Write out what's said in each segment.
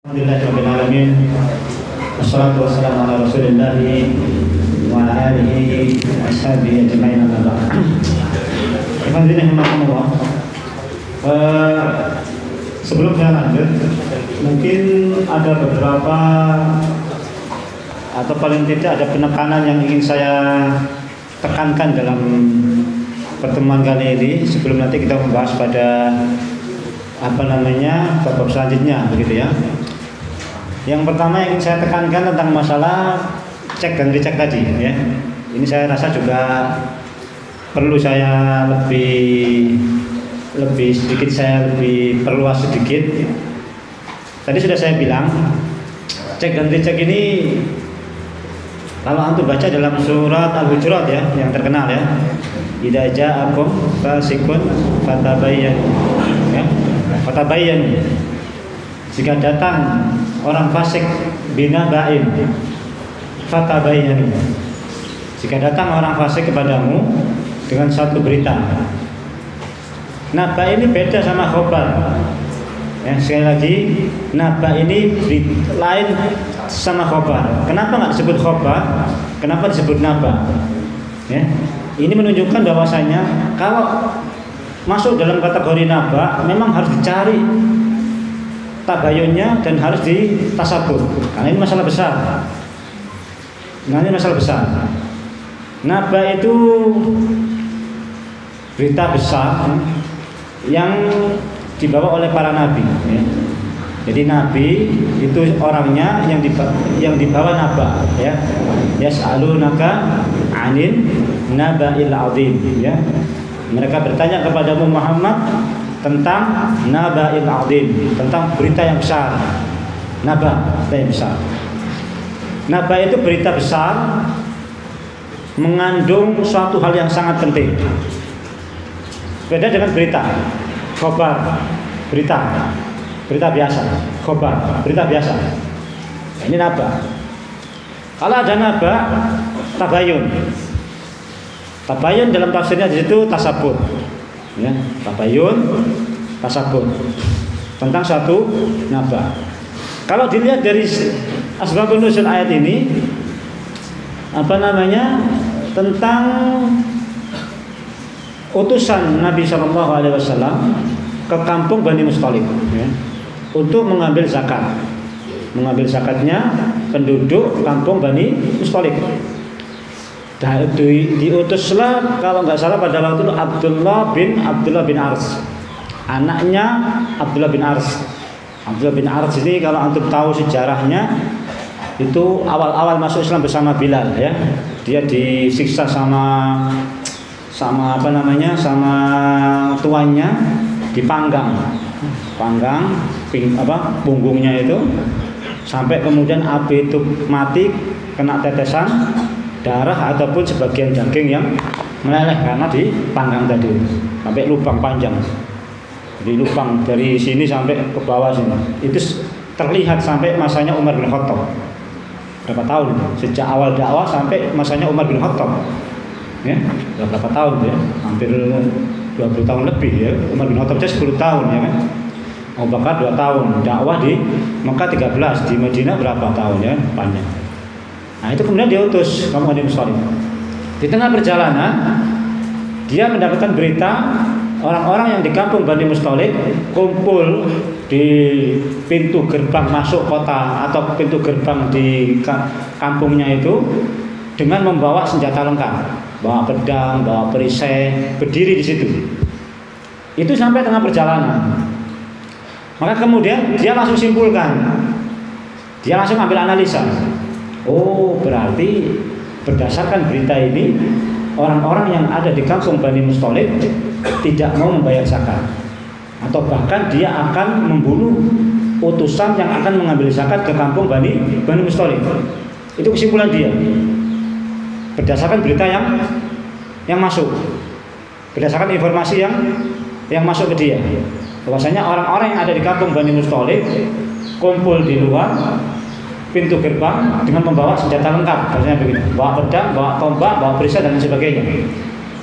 Alhamdulillahirrahmanirrahim. Wassalatu wassalamu ala rasulillahi wa ala alihi wa ashabihi ajma'in amma ba'd. Alhamdulillah. Sebelum saya lanjut, mungkin ada beberapa atau paling tidak ada penekanan yang ingin saya tekankan dalam pertemuan kali ini sebelum nanti kita membahas pada bab selanjutnya, begitu ya. Yang pertama yang ingin saya tekankan tentang masalah cek dan recheck tadi ya. Ini saya rasa juga perlu saya lebih perluas sedikit. Tadi sudah saya bilang cek dan recheck ini kalau antum baca dalam surat Al-Hujurat ya, yang terkenal ya. Idza ja'akum fasiqun fatabayyanu ya. Fatabayyanu. Jika datang orang fasik binaba'in fatabayyanu. Jika datang orang fasik kepadamu dengan satu berita. Naba ini beda sama khobar. Ya, sekali lagi naba ini lain sama khobar. Kenapa nggak disebut khobar? Kenapa disebut naba? Ya, ini menunjukkan bahwasanya kalau masuk dalam kategori naba memang harus dicari tabayunnya dan harus ditasabur karena ini masalah besar. Naba itu berita besar yang dibawa oleh para nabi ya. Jadi nabi itu orangnya yang dibawa naba ya. Yas'alunaka 'anil naba'il 'adzim ya. Mereka bertanya kepadamu Muhammad tentang naba'il 'adzim, tentang berita yang besar. Berita yang besar. Naba itu berita besar mengandung suatu hal yang sangat penting. Beda dengan berita. Khobar, berita biasa. Khobar, berita biasa. Ini naba. Kalau ada naba, tabayun. Tabayun dalam tafsirnya di situ tasabur. Ya, tabayun, tasabur tentang satu naba. Kalau dilihat dari asbabun nuzul ayat ini tentang utusan Nabi SAW ke kampung Bani Musthalib ya, untuk mengambil zakat. Mengambil zakatnya penduduk kampung Bani Musthalib. Diutuslah kalau nggak salah pada waktu itu Abdullah bin Ars, anaknya Abdullah bin Ars. Abdullah bin Ars ini kalau antum tahu sejarahnya itu awal-awal masuk Islam bersama Bilal ya. Dia disiksa sama tuannya, dipanggang punggungnya itu sampai kemudian api itu mati kena tetesan darah ataupun sebagian daging yang meleleh karena dipanggang tadi sampai lubang panjang. Jadi lubang dari sini sampai ke bawah sini. Itu terlihat sampai masanya Umar bin Khattab. Berapa tahun? Sejak awal dakwah sampai masanya Umar bin Khattab. Ya, berapa tahun ya? Hampir 20 tahun lebih ya. Umar bin Khattab 10 tahun ya kan. Abu Bakar 2 tahun, dakwah di Mekah 13, di Madinah berapa tahun ya? Panjang. Nah, itu kemudian diutus kampung Bani Musthalib. Di tengah perjalanan dia mendapatkan berita orang-orang yang di kampung Bani Musthalib kumpul di pintu gerbang masuk kota atau pintu gerbang di kampungnya itu dengan membawa senjata lengkap, bawa pedang, bawa perisai, berdiri di situ. Itu sampai tengah perjalanan. Maka kemudian dia langsung simpulkan, dia langsung ambil analisa. Oh, berarti berdasarkan berita ini orang-orang yang ada di kampung Bani Musthalib tidak mau membayar zakat, atau bahkan dia akan membunuh utusan yang akan mengambil zakat ke kampung Bani Musthalib. Itu kesimpulan dia berdasarkan berita yang masuk, berdasarkan informasi yang masuk ke dia, bahwasanya orang-orang yang ada di kampung Bani Musthalib kumpul di luar pintu gerbang dengan membawa senjata lengkap, maksudnya begini, bawa pedang, bawa tombak, bawa perisai dan sebagainya.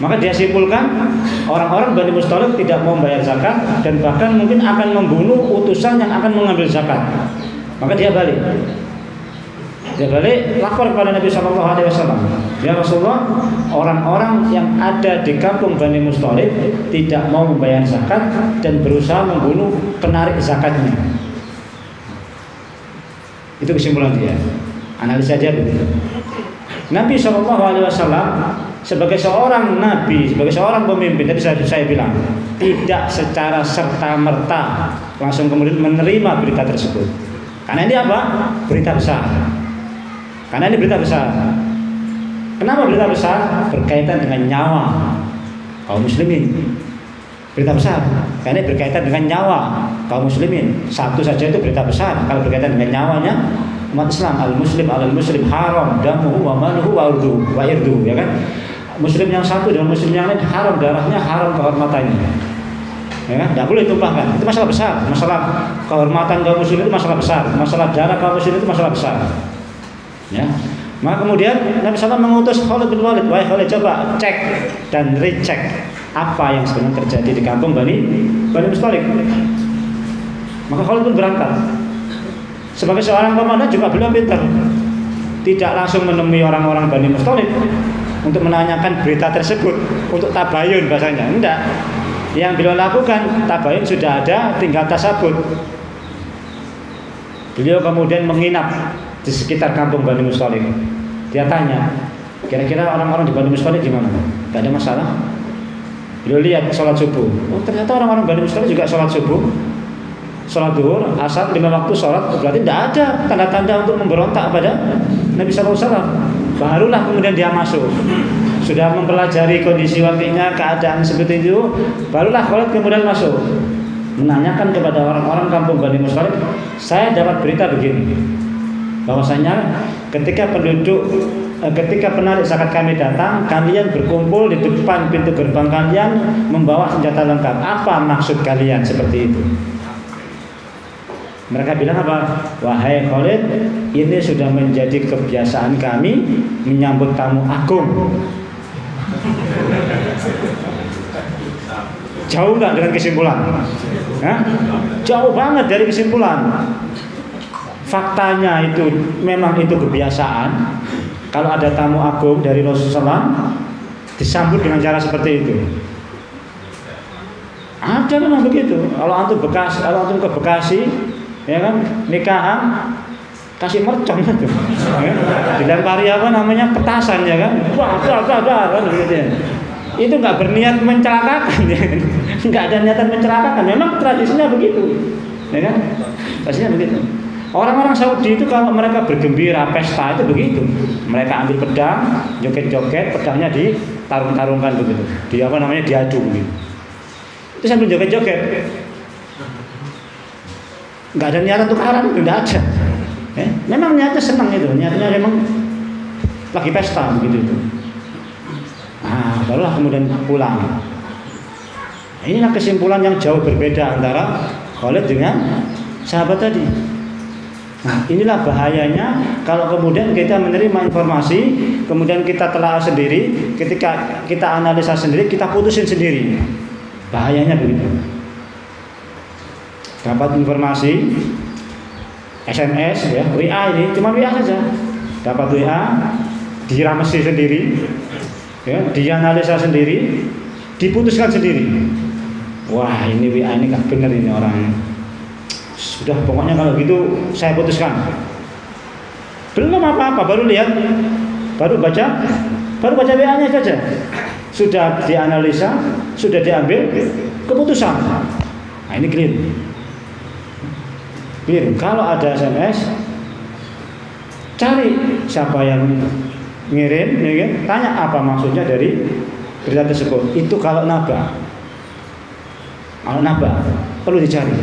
Maka dia simpulkan orang-orang Bani Musthalib tidak mau membayar zakat dan bahkan mungkin akan membunuh utusan yang akan mengambil zakat. Maka dia balik. Dia balik lapor kepada Nabi Shallallahu Alaihi Wasallam. Ya Rasulullah, orang-orang yang ada di kampung Bani Musthalib tidak mau membayar zakat dan berusaha membunuh penarik zakatnya. Itu kesimpulan dia. Analisa dia begitu. Nabi Shallallahu Alaihi Wasallam sebagai seorang nabi, sebagai seorang pemimpin, tadi saya bilang tidak secara serta merta langsung kemudian menerima berita tersebut. Karena ini apa? Berita besar. Karena ini berita besar. Kenapa berita besar? Berkaitan dengan nyawa kaum muslimin. Berita besar. Karena ini berkaitan dengan nyawa kaum muslimin. Satu saja itu berita besar. Kalau berkaitan dengan nyawanya umat Islam, al-muslim al-muslim haram damuhu wa maluhu wa irduhu, ya kan? Muslim yang satu dengan muslim yang lain haram darahnya, haram kehormatannya. Ya kan? Tidak boleh tumpahkan. Itu masalah besar. Masalah kehormatan kaum muslim itu masalah besar. Masalah darah kaum muslim itu masalah besar. Ya. Maka kemudian Nabi SAW mengutus Khalid bin Walid, wahai Khalid, coba cek dan recheck apa yang sebenarnya terjadi di kampung Bani Musthalib. Maka Khalid pun berangkat. Sebagai seorang komandan juga beliau pintar. Tidak langsung menemui orang-orang Bani Musthalib untuk menanyakan berita tersebut, untuk tabayun bahasanya. Enggak. Yang beliau lakukan tabayun sudah ada, tinggal tasabut. Beliau kemudian menginap di sekitar kampung Bani Musthalib. Dia tanya, kira-kira orang-orang di Bani Musthalib gimana? Gak ada masalah. Beliau lihat sholat subuh. Oh, ternyata orang-orang Bani Musthalib juga sholat subuh, sholat duhur, asar, 5 waktu sholat. Berarti tidak ada tanda-tanda untuk memberontak pada Nabi SAW. Barulah kemudian dia masuk. Sudah mempelajari kondisi wakilnya, keadaan seperti itu, barulah Khalid kemudian masuk, menanyakan kepada orang-orang kampung Bani Musthalib, saya dapat berita begini, bahwasanya ketika penarik zakat kami datang, kalian berkumpul di depan pintu gerbang kalian membawa senjata lengkap. Apa maksud kalian seperti itu? Mereka bilang apa? Wahai Khalid, ini sudah menjadi kebiasaan kami menyambut tamu agung. Jauh nggak dengan kesimpulan? Hah? Jauh banget dari kesimpulan. Faktanya itu memang itu kebiasaan. Kalau ada tamu agung dari Rasulullah disambut dengan cara seperti itu. Ada memang begitu. Kalau antum ke Bekasi, ya kan, nikahan kasih mercon itu, ya. Dilempari apa namanya petasan, ya kan, wah kan begitu ya. Itu nggak berniat mencelakakan, ya. Nggak ada niatan mencelakakan. Memang tradisinya begitu, ya kan, tradisinya begitu. Orang-orang Saudi itu kalau mereka bergembira pesta itu begitu, mereka ambil pedang, joget-joget, pedangnya ditarung-tarungkan begitu, diadu begitu. Itu sambil joget-joget. Nggak ada niatan untuk haram, itu nggak ada. Memang niatnya senang itu, niatnya memang lagi pesta begitu itu. Nah, barulah kemudian pulang. Nah, inilah kesimpulan yang jauh berbeda antara Khalid dengan sahabat tadi. Nah, inilah bahayanya kalau kemudian kita menerima informasi, kemudian kita telah sendiri, ketika kita analisa sendiri, kita putusin sendiri. Bahayanya begitu. Dapat informasi SMS, ya, WA ini cuma WA saja. Dapat WA, diramesi sendiri, ya, dianalisa sendiri, diputuskan sendiri. Wah, ini WA ini gak benar ini orang. Sudah, pokoknya kalau gitu saya putuskan. Belum apa-apa, baru lihat, baru baca WA-nya saja. Sudah dianalisa, sudah diambil keputusan. Nah, ini clear. Kalau ada SMS, cari siapa yang ngirim, ya kan? Tanya apa maksudnya dari berita tersebut. Itu kalau naba perlu dicari.